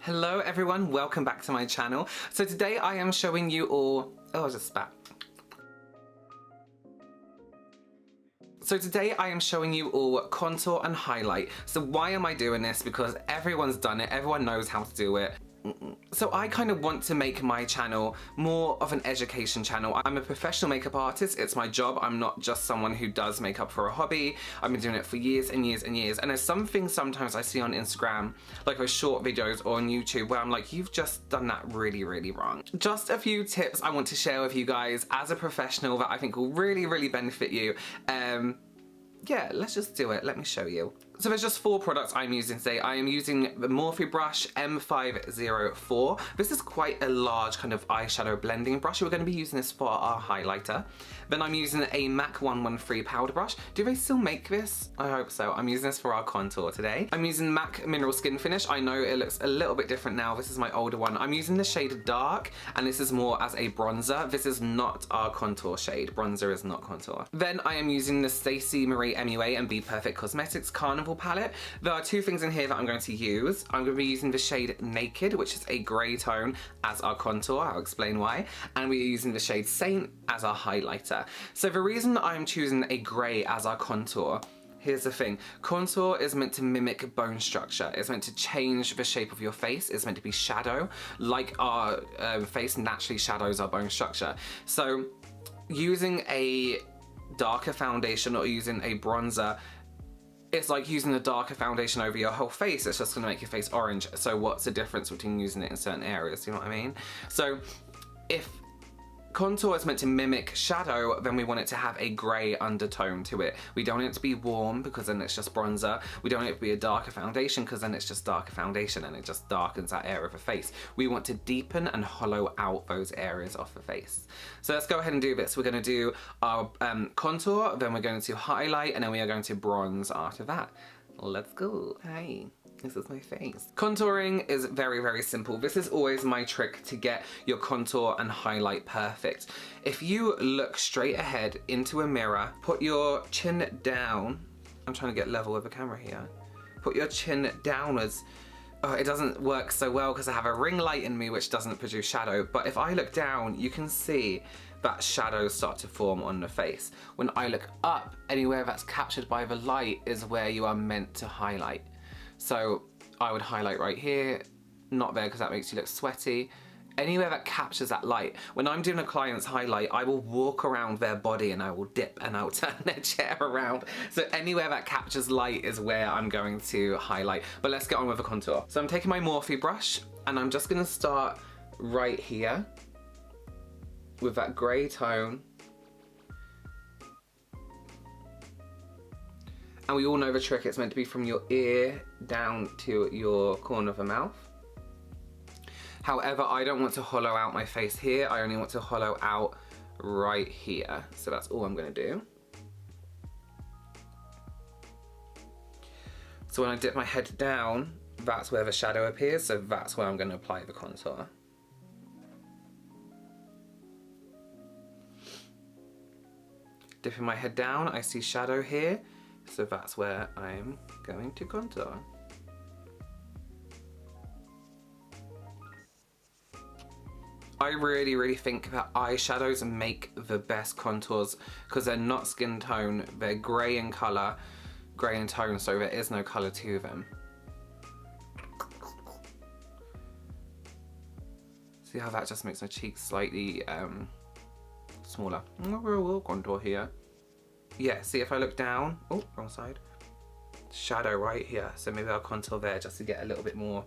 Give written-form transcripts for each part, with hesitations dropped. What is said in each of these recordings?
Hello everyone, welcome back to my channel. So today I am showing you all, oh I just spat. So today I am showing you all contour and highlight. So why am I doing this? Because everyone's done it, everyone knows how to do it. So I kind of want to make my channel more of an education channel. I'm a professional makeup artist, it's my job. I'm not just someone who does makeup for a hobby. I've been doing it for years and years and years. And there's some things sometimes I see on Instagram, like those short videos or on YouTube, where I'm like, you've just done that really, really wrong. Just a few tips I want to share with you guys as a professional that I think will really, really benefit you. Yeah, let's just do it. Let me show you. So there's just 4 products I'm using today. I am using the Morphe brush M504. This is quite a large kind of eyeshadow blending brush. We're going to be using this for our highlighter. Then I'm using a MAC 113 powder brush. Do they still make this? I hope so. I'm using this for our contour today. I'm using MAC Mineral Skin Finish. I know it looks a little bit different now. This is my older one. I'm using the shade Dark, and this is more as a bronzer. This is not our contour shade. Bronzer is not contour. Then I am using the Stacey Marie MUA and Be Perfect Cosmetics Carnival palette. There are 2 things in here that I'm going to use. I'm going to be using the shade Naked, which is a grey tone, as our contour. I'll explain why. And we're using the shade Saint as our highlighter. So the reason I'm choosing a grey as our contour, here's the thing. Contour is meant to mimic bone structure. It's meant to change the shape of your face. It's meant to be shadow. Like our face naturally shadows our bone structure. So using a darker foundation or using a bronzer, it's like using a darker foundation over your whole face. It's just gonna make your face orange. So what's the difference between using it in certain areas? You know what I mean? So if contour is meant to mimic shadow, then we want it to have a grey undertone to it. We don't want it to be warm because then it's just bronzer. We don't want it to be a darker foundation because then it's just darker foundation and it just darkens that area of the face. We want to deepen and hollow out those areas of the face. So let's go ahead and do this. We're going to do our contour, then we're going to highlight, and then we are going to bronze after that. Let's go. Hey, this is my face. Contouring is very, very simple. This is always my trick to get your contour and highlight perfect. If you look straight ahead into a mirror, put your chin down. I'm trying to get level with the camera here. Put your chin downwards. Oh, it doesn't work so well because I have a ring light in me which doesn't produce shadow, but if I look down, you can see that shadows start to form on the face. When I look up, anywhere that's captured by the light is where you are meant to highlight. So I would highlight right here, not there because that makes you look sweaty. Anywhere that captures that light. When I'm doing a client's highlight, I will walk around their body and I will dip and I'll turn their chair around. So anywhere that captures light is where I'm going to highlight. But let's get on with the contour. So I'm taking my Morphe brush and I'm just gonna start right here with that grey tone. And we all know the trick, it's meant to be from your ear down to your corner of the mouth. However, I don't want to hollow out my face here, I only want to hollow out right here. So that's all I'm gonna do. So when I dip my head down, that's where the shadow appears, so that's where I'm gonna apply the contour. Dipping my head down, I see shadow here, so that's where I'm going to contour. I really, really think that eyeshadows make the best contours because they're not skin tone, they're grey in colour, grey in tone, so there is no colour to them. See how that just makes my cheeks slightly smaller. We'll contour here. Yeah, see if I look down, oh, wrong side. Shadow right here, so maybe I'll contour there just to get a little bit more.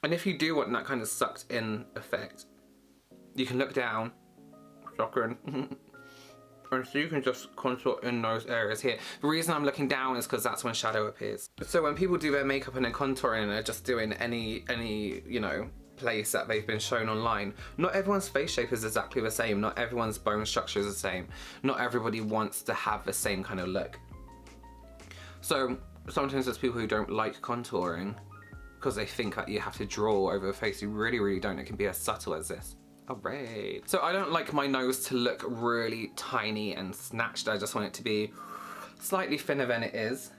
And if you do want that kind of sucked in effect, you can look down, and so you can just contour in those areas here. The reason I'm looking down is because that's when shadow appears. So when people do their makeup and they're contouring and they're just doing any you know, place that they've been shown online, not everyone's face shape is exactly the same, not everyone's bone structure is the same, not everybody wants to have the same kind of look. So sometimes there's people who don't like contouring because they think that you have to draw over the face. You really, really don't. It can be as subtle as this. Alright. So I don't like my nose to look really tiny and snatched. I just want it to be slightly thinner than it is.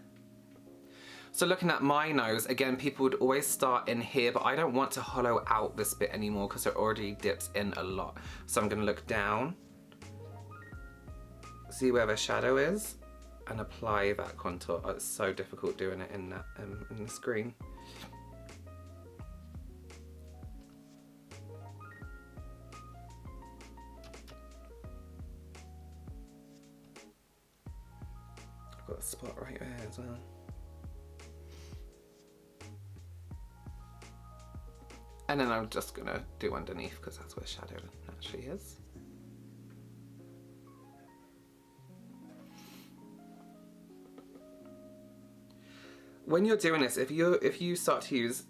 So looking at my nose, again, people would always start in here, but I don't want to hollow out this bit anymore because it already dips in a lot. So I'm gonna look down, see where the shadow is, and apply that contour. Oh, it's so difficult doing it in that in the screen. I've got a spot right there as well. And then I'm just gonna do underneath because that's where shadow naturally is. When you're doing this, if you start to use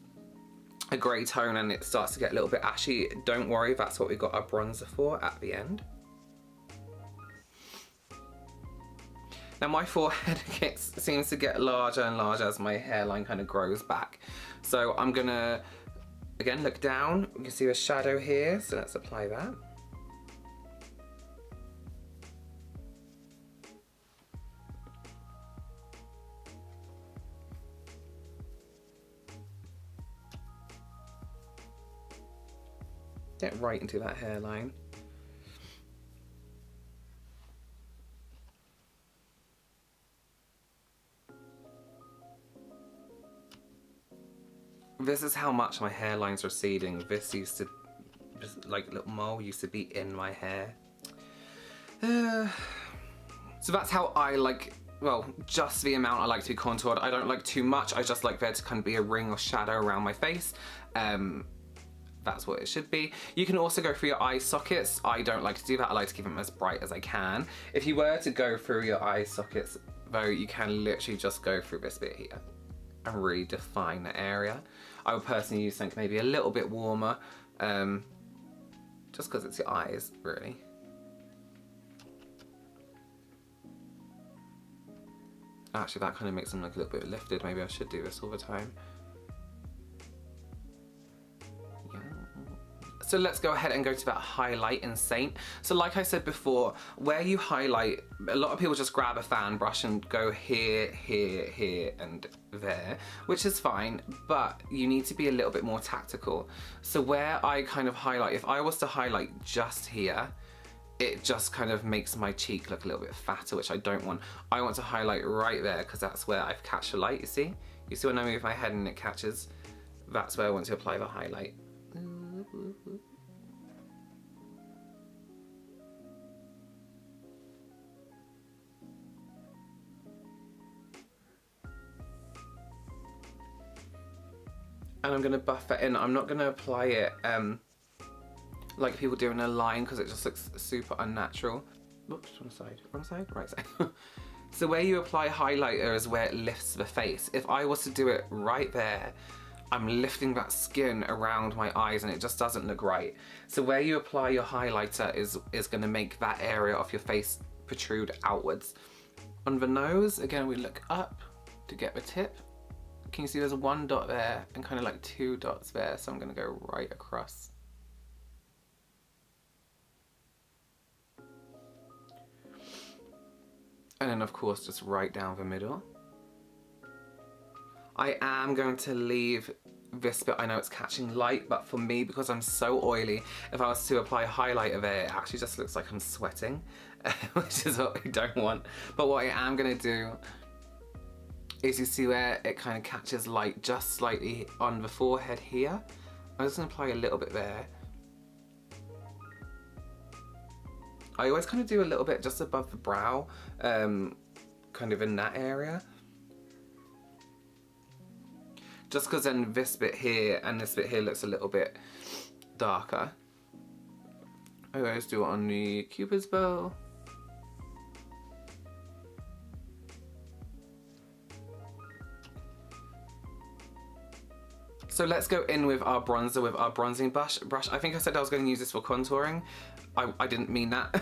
a grey tone and it starts to get a little bit ashy, don't worry, that's what we got our bronzer for at the end. Now my forehead seems to get larger and larger as my hairline kind of grows back. So I'm gonna, again, look down. You can see a shadow here, so let's apply that. Get right into that hairline. This is how much my hairline's receding. This used to, just like a little mole used to be in my hair. So that's how I like, well, just the amount I like to be contoured. I don't like too much. I just like there to kind of be a ring or shadow around my face. That's what it should be. You can also go through your eye sockets. I don't like to do that. I like to keep them as bright as I can. If you were to go through your eye sockets, though, you can literally just go through this bit here and really define the area. I would personally use something maybe a little bit warmer, just because it's your eyes, really. Actually, that kind of makes them look a little bit lifted. Maybe I should do this all the time. So let's go ahead and go to that highlight in Saint. So like I said before, where you highlight, a lot of people just grab a fan brush and go here, here, here, and there, which is fine, but you need to be a little bit more tactical. So where I kind of highlight, if I was to highlight just here, it just kind of makes my cheek look a little bit fatter, which I don't want. I want to highlight right there because that's where I've catch the light, you see? You see when I move my head and it catches? That's where I want to apply the highlight. And I'm gonna buff that in. I'm not gonna apply it like people do in a line because it just looks super unnatural. Oops, wrong side, right side. So where you apply highlighter is where it lifts the face. If I was to do it right there, I'm lifting that skin around my eyes and it just doesn't look right. So where you apply your highlighter is gonna make that area of your face protrude outwards. On the nose, again, we look up to get the tip. Can you see there's one dot there and kind of like two dots there, so I'm gonna go right across. And then of course just right down the middle. I am going to leave this bit, I know it's catching light, but for me, because I'm so oily, if I was to apply highlighter there, it actually just looks like I'm sweating, which is what we don't want. But what I am gonna do is, you see where it kind of catches light just slightly on the forehead here? I'm just gonna apply a little bit there. I always kind of do a little bit just above the brow, kind of in that area. Just because then this bit here and this bit here looks a little bit darker. I always do it on the Cupid's bow. So let's go in with our bronzer with our bronzing brush. I think I said I was going to use this for contouring. I didn't mean that.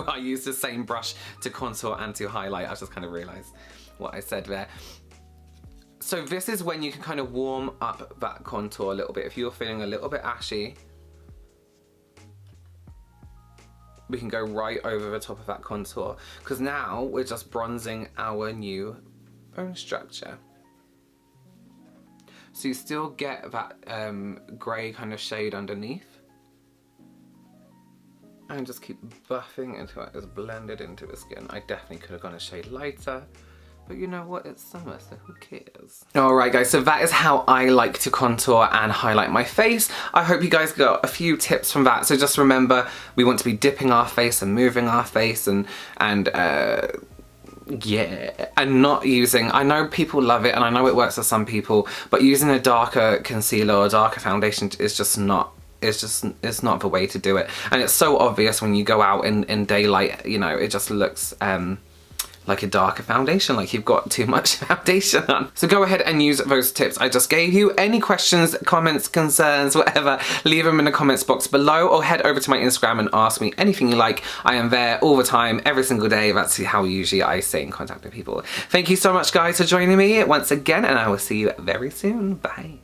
I used the same brush to contour and to highlight. I just kind of realised what I said there. So this is when you can kind of warm up that contour a little bit. If you're feeling a little bit ashy, we can go right over the top of that contour, because now we're just bronzing our new bone structure. So you still get that grey kind of shade underneath. And just keep buffing until it is blended into the skin. I definitely could have gone a shade lighter, but you know what, it's summer, so who cares? Alright guys, so that is how I like to contour and highlight my face. I hope you guys got a few tips from that. So just remember, we want to be dipping our face and moving our face and yeah, and not using, I know people love it and I know it works for some people, but using a darker concealer or darker foundation is just not, it's not the way to do it. And it's so obvious when you go out in daylight, you know, it just looks like a darker foundation, like you've got too much foundation on. So go ahead and use those tips I just gave you. Any questions, comments, concerns, whatever, leave them in the comments box below, or head over to my Instagram and ask me anything you like. I am there all the time, every single day. That's how usually I stay in contact with people. Thank you so much guys for joining me once again, and I will see you very soon. Bye.